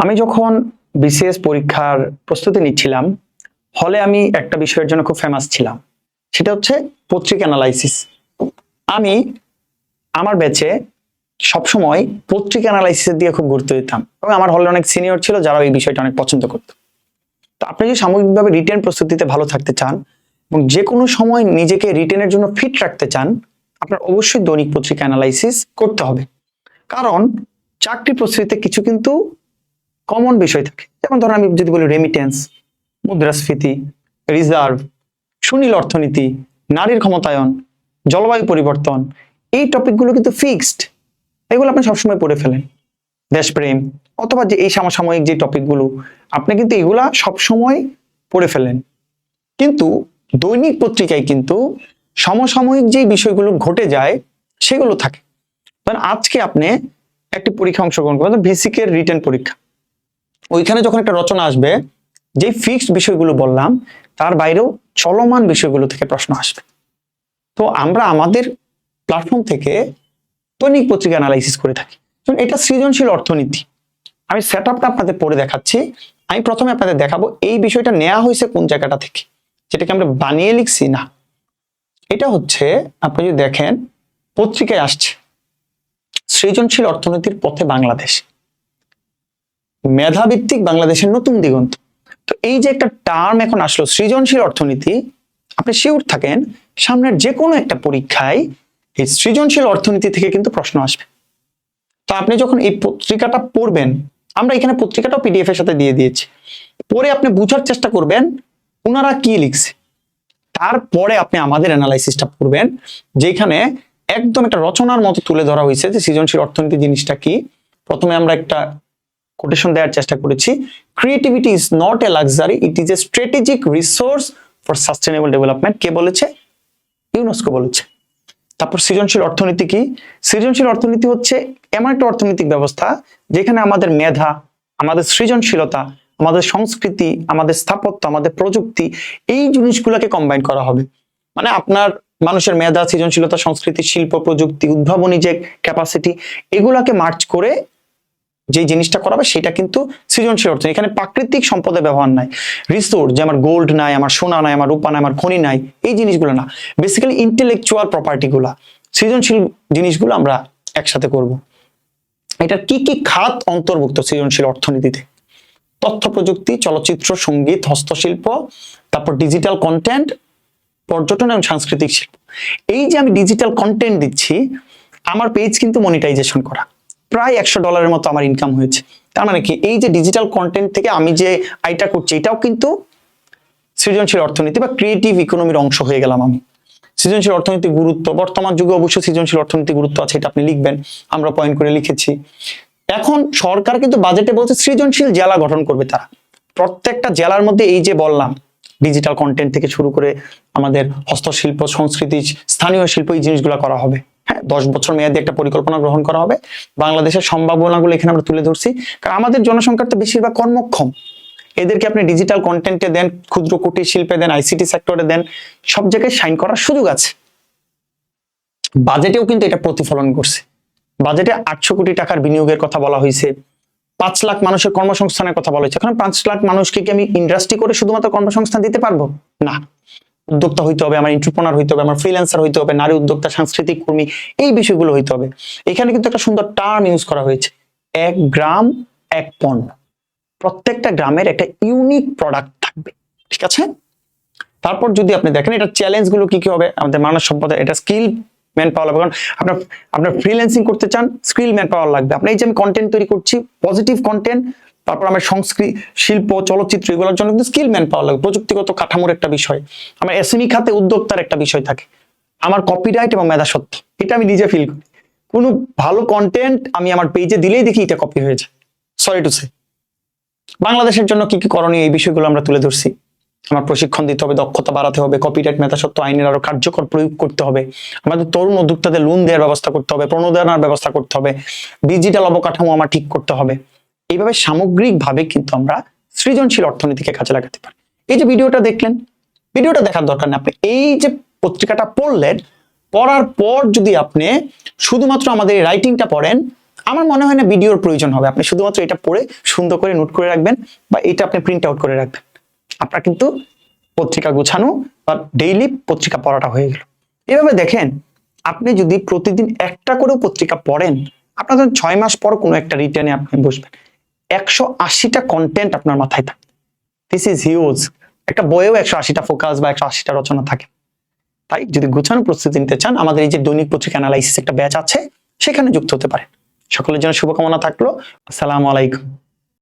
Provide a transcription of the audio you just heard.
আমি যখন বিসিএস পরীক্ষার প্রস্তুতি নিচ্ছিলাম, হলে আমি একটা বিষয়ের জন্য খুব ফেমাস ছিলাম, সেটা হচ্ছে পত্রিকা অ্যানালাইসিস। আমি আমার ব্যাচে সবসময় পত্রিকা অ্যানালাইসিসের দিকে খুব গুরুত্ব দিতাম এবং আমার হলে অনেক সিনিয়র ছিল যারা এই বিষয়টা অনেক পছন্দ করত। তো আপনি যদি সামগ্রিকভাবে রিটেন প্রস্তুতিতে ভালো থাকতে চান এবং যে কোনো সময় নিজেকে রিটেনের জন্য ফিট রাখতে চান, আপনার অবশ্যই দৈনিক পত্রিকা অ্যানালাইসিস করতে হবে। কারণ চাকরি প্রস্তুতিতে কিছু কিন্তু কমন বিষয় থাকে, যেমন ধরুন আমি যদি বলি রেমিটেন্স, মুদ্রাস্ফীতি, রিজার্ভ, সুনীল অর্থনীতি, নারীর ক্ষমতায়ন, জলবায়ু পরিবর্তন, এই টপিকগুলো কিন্তু ফিক্সড, এগুলো আপনি সবসময় পড়ে ফেলেন। দেশপ্রেম অথবা যে এই সমসাময়িক যে টপিকগুলো, আপনি কিন্তু এগুলা সবসময় পড়ে ফেলেন। কিন্তু দৈনিক পত্রিকায় কিন্তু সমসাময়িক যে বিষয়গুলো ঘটে যায় সেগুলো থাকে। কারণ আজকে আপনি একটি পরীক্ষা অংশগ্রহণ করবেন, বেসিকের রিটেন পরীক্ষা, ওইখানে যখন একটা রচনা আসবে, যে ফিক্সড বিষয়গুলো বললাম তার বাইরেও চলমান বিষয়গুলো থেকে প্রশ্ন আসবে। তো আমরা আমাদের প্ল্যাটফর্ম থেকে দৈনিক পত্রিকা অ্যানালাইসিস করে থাকি। এটা সৃজনশীল অর্থনীতি। আমি সেট আপটা আপনাদের পড়ে দেখাচ্ছি। আমি প্রথমে আপনাদের দেখাবো এই বিষয়টা নেওয়া হয়েছে কোন জায়গাটা থেকে, যেটাকে আমরা বানিয়ে লিখছি না। এটা হচ্ছে আপনি যদি দেখেন পত্রিকায় আসছে সৃজনশীল অর্থনীতির পথে বাংলাদেশ, মেধাভিত্তিক বাংলাদেশের নতুন দিগন্ত। তো এই যে একটা টার্ম এখন আসলো সৃজনশীল অর্থনীতি, আপনি শিওর থাকেন সামনের যে কোনো একটা পরীক্ষায় এই সৃজনশীল অর্থনীতি থেকে কিন্তু প্রশ্ন আসবে। তো আপনি যখন এই পত্রিকাটা পড়বেন, আমরা এখানে পত্রিকাটাও পিডিএফ এর সাথে দিয়ে দিয়েছি, পরে আপনি বুঝার চেষ্টা করবেন ওনারা কি লিখছে। তারপরে আপনি আমাদের অ্যানালাইসিসটা পড়বেন, যেখানে একদম একটা রচনার মতো তুলে ধরা হয়েছে যে সৃজনশীল অর্থনীতি জিনিসটা কি। প্রথমে আমরা একটা কোটেশন দেওয়ার চেষ্টা করেছি, creativity is not a luxury, it is a strategic resource for sustainable development. কে বলেছে? ইউনেস্কো বলেছে। তারপর সৃজনশীল অর্থনীতি কি? সৃজনশীল অর্থনীতি হচ্ছে এমন একটা অর্থনৈতিক ব্যবস্থা যেখানে আমাদের মেধা, আমাদের সৃজনশীলতা, আমাদের সংস্কৃতি, আমাদের স্থাপত্য, আমাদের প্রযুক্তি, এই জিনিসগুলোকে কম্বাইন করা হবে। মানে আপনার মানুষের মেধা, সৃজনশীলতা, সংস্কৃতি, শিল্প, প্রযুক্তি, উদ্ভাবনী যে ক্যাপাসিটি, এগুলাকে মার্চ করে যে জিনিসটা করাবে সেটা কিন্তু সৃজনশীল অর্থনীতি। এখানে প্রাকৃতিক সম্পদের ব্যবহার নাই, রিসোর্স যে আমার গোল্ড নাই, আমার সোনা নাই, আমার রূপা নাই, আমার খনি নাই, এই জিনিসগুলো না, বেসিক্যালি ইন্টেলেকচুয়াল প্রপার্টি গুলা, সৃজনশীল জিনিসগুলো আমরা একসাথে করব। এটার কি কি খাত অন্তর্ভুক্ত সৃজনশীল অর্থনীতিতে? তথ্য প্রযুক্তি, চলচ্চিত্র, সঙ্গীত, হস্তশিল্প, তারপর ডিজিটাল কন্টেন্ট, পর্যটন এবং সাংস্কৃতিক শিল্প। এই যে আমি ডিজিটাল কন্টেন্ট দিচ্ছি, আমার পেজ কিন্তু মনিটাইজেশন করা, প্রায় $100 মতো আমার ইনকাম হয়েছে। তার মানে কি, এই যে ডিজিটাল কন্টেন্ট থেকে আমি যে আয়টা করছি, এটাও কিন্তু সৃজনশীল অর্থনীতি বা ক্রিয়েটিভ ইকোনমির অংশ হয়ে গেলাম আমি। সৃজনশীল অর্থনীতির গুরুত্ব, বর্তমান যুগে অবশ্যই সৃজনশীল অর্থনীতির গুরুত্ব আছে, এটা আপনি লিখবেন, আমরা পয়েন্ট করে লিখেছি। এখন সরকার কিন্তু বাজেটে বলছে সৃজনশীল জেলা গঠন করবে তারা। প্রত্যেকটা জেলার মধ্যে এই যে বললাম ডিজিটাল কন্টেন্ট থেকে শুরু করে আমাদের হস্তশিল্প, সংস্কৃতি, স্থানীয় শিল্প, এই জিনিসগুলো করা হবে। হ্যাঁ, 10 বছর মেয়াদী একটা পরিকল্পনা গ্রহণ করা হবে। বাংলাদেশের সম্ভাবনাগুলো এখানে আমরা তুলে ধরছি, কারণ আমাদের জনসংখ্যার তো বেশিরভাগ কর্মক্ষম। এদেরকে আপনি ডিজিটাল কন্টেন্টে দেন, ক্ষুদ্র কুটির শিল্পে দেন, আইসিটি সেক্টরে দেন, সব জায়গায় শাইন করার সুযোগ আছে। বাজেটেও কিন্তু এটা প্রতিফলন করছে। বাজেটে 800 কোটি টাকার বিনিয়োগের কথা বলা হয়েছে, 5 লাখ মানুষের কর্মসংস্থানের কথা বলা হয়েছে। এখন 5 লাখ মানুষকে কি আমি ইন্ডাস্ট্রি করে শুধুমাত্র কর্মসংস্থান দিতে পারবো? না, উদ্যোক্তা হইতে হবে, আমার এন্টারপ্রেনার হইতে হবে, আমার ফ্রিল্যান্সার হইতে হবে, নারী উদ্যোক্তা, সাংস্কৃতিক কর্মী, এই বিষয়গুলো হইতে হবে। এখানে কিন্তু একটা সুন্দর টার্ম ইউজ করা হয়েছে, 1 গ্রাম 1 পণ্য। প্রত্যেকটা গ্রামের একটা ইউনিক প্রোডাক্ট থাকবে, ঠিক আছে? তারপর যদি আপনি দেখেন এটা চ্যালেঞ্জ গুলো কি কি হবে, আমাদের মানব সম্পদ, এটা স্কিল ম্যান পাওয়ার লাগবে। কারণ আপনার ফ্রিল্যান্সিং করতে চান, স্কিল ম্যান পাওয়ার লাগবে। আপনি এই যে আমি কন্টেন্ট তৈরি করছি, পজিটিভ কন্টেন্ট, তারপর আমার সংস্কৃতি, শিল্প, চলচ্চিত্র, এগুলোর জন্য কিন্তু স্কিল ম্যান পাওয়ার লাগবে। প্রযুক্তিগত কাঠামোর একটা বিষয়, আমার এসএমই খাতে উদ্যোক্তার একটা বিষয় থাকে, আমার কপিরাইট এবং মেধাস্বত্ব, এটা আমি নিজে ফিল করি। কোনো ভালো কন্টেন্ট আমি আমার পেজে দিলেই দেখি এটা কপি হয়ে যায়। Sorry to say. বাংলাদেশের জন্য কি কি করণীয়, এই বিষয়গুলো আমরা তুলে ধরছি। আমার প্রশিক্ষণ দিতে হবে, দক্ষতা বাড়াতে হবে, কপিরাইট, মেধাস্বত্ব আইনের আরো কার্যকর প্রয়োগ করতে হবে, আমাদের তরুণ উদ্যোক্তাদের লোন দেওয়ার ব্যবস্থা করতে হবে, প্রণোদনার ব্যবস্থা করতে হবে, ডিজিটাল অবকাঠামো আমার ঠিক করতে হবে। এইভাবে সামগ্রিকভাবে কিন্তু আমরা সৃজনশীল অর্থনীতিকে কাজে লাগাতে পারি। এই যে ভিডিওটা দেখলেন, ভিডিওটা দেখার দরকার নেই, আপনি এই যে পত্রিকাটা পড়লেন, পড়ার পর যদি আপনি শুধুমাত্র আমাদের এই রাইটিংটা পড়েন, আমার মনে হয় না ভিডিওর প্রয়োজন হবে, আপনি শুধুমাত্র এটা পড়ে সুন্দর করে নোট করে রাখবেন বা এটা আপনি প্রিন্ট আউট করে রাখবেন। আপনার কিন্তু পত্রিকা গোছানো বা ডেইলি পত্রিকা পড়াটা হয়ে গেল। এভাবে দেখেন, আপনি যদি প্রতিদিন একটা করেও পত্রিকা পড়েন, আপনার ধরেন 6 মাস পর কোনো একটা রিটেনে আপনি বসবেন, 180টা কন্টেন্ট আপনার মাথায় থাকে। This is huge. একটা বইয়েও 180টা ফোকাস বা 180টা রচনা থাকে। তাই যদি গোছানো প্রস্তুতি নিতে চান, আমাদের এই যে দৈনিক পত্রিকা অ্যানালাইসিস একটা ব্যাচ আছে, সেখানে যুক্ত হতে পারেন। সকলের জন্য শুভকামনা থাকলো। আসসালামু আলাইকুম।